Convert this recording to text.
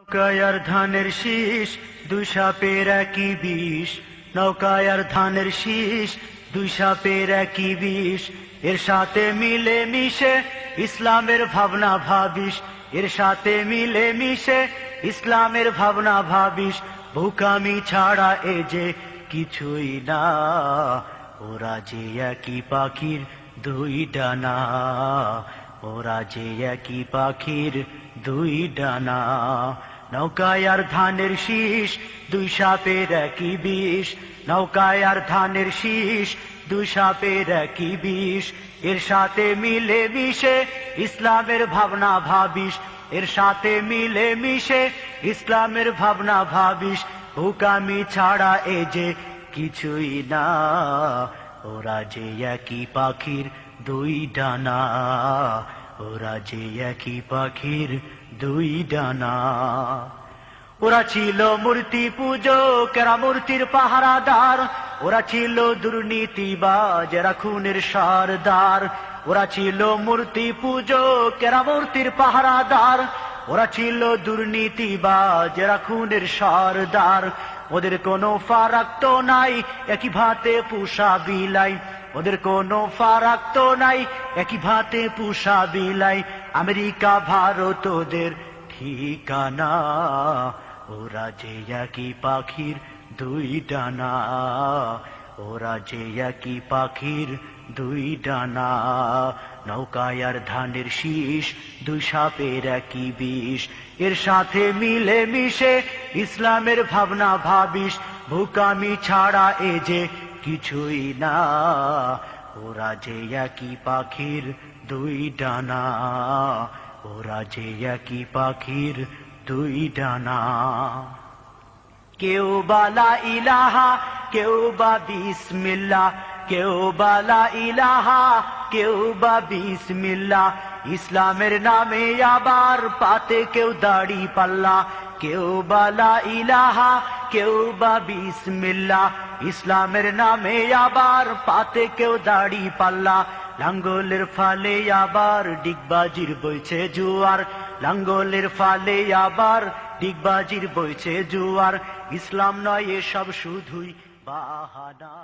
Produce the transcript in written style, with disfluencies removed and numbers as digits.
নৌকায় ধানের শীষ দুই সাপের একই বিষ, নৌকায় ধানের শীষ দুই সাপের একই বিষ। এর সাথে মিলে মিশে ইসলামের ভাবনা ভাবিস, এর সাথে মিলে মিশে ইসলামের ভাবনা ভাবিস। বোকামি ছাড়া এ যে কিছুই না, ওরা যে একই পাখির দুই ডানা, ওরা যে একই পাখির দুই ডানা। নৌকায় ধানের শীষ দুই সাপের একই বিষ, নৌকায় ধানের শীষ দুই সাপের একই বিষ। এর সাথে মিলে মিশে ইসলামের ভাবনা ভাবিস, এর সাথে মিলে মিশে ইসলামের ভাবনা ভাবিস। বোকামি ছাড়া এ যে কিছুই না, ওরা যে একই পাখির দুই ডানা, ওরা যে একই পাখির দুই ডানা। ওরা ছিল মূর্তি পূজক, এরা মূর্তির পাহারাদার। ওরা ছিল দুর্নীতিবাজ, এরা খুনের সরদার। ওরা ছিল মূর্তি পূজক, এরা মূর্তির পাহারাদার। ওরা ছিল দুর্নীতিবাজ, এরা খুনের সরদার। ওদের কোনো ফারাক তো নাই, একই ভাতে পুষা বিলাই। ওদের কোনো ফারাক তো নাই, একই ভাতে পুষা বিলাই। আমেরিকা ভারত ওদের ঠিকানা, ওরা যে একই পাখির দুই ডানা, ওরা যে একই পাখির দুই ডানা। নৌকায় ধানের শীষ দুই সাপের একই বিষ, এর সাথে মিলে মিশে ইসলামের ভাবনা ভাবিস। বোকামি ছাড়া এ যে কিছুই না, ওরা যে একই পাখির দুই ডানা, ওরা যে একই পাখির দুই ডানা। কেউ বা লা ইলাহা, কেউ বা বিসমিল্লাহ, কেউ বা লা ইলাহা, কেউ বা বিসমিল্লাহ। ইসলামের নামে আবার পাতে কেউ দাড়ি পাল্লা। কেউ বা লা ইলাহা, কেউ বা বিসমিল্লাহ। ইসলামের নামে আবার পাতে কেউ দাড়ি পাল্লা। লাঙ্গলের ফালে আবার ডিগবাজির বইছে জুয়ার, লাঙ্গলের ফালে আবার ডিগবাজির বইছে জুয়ার। ইসলাম নয় এসব শুধুই বাহানা।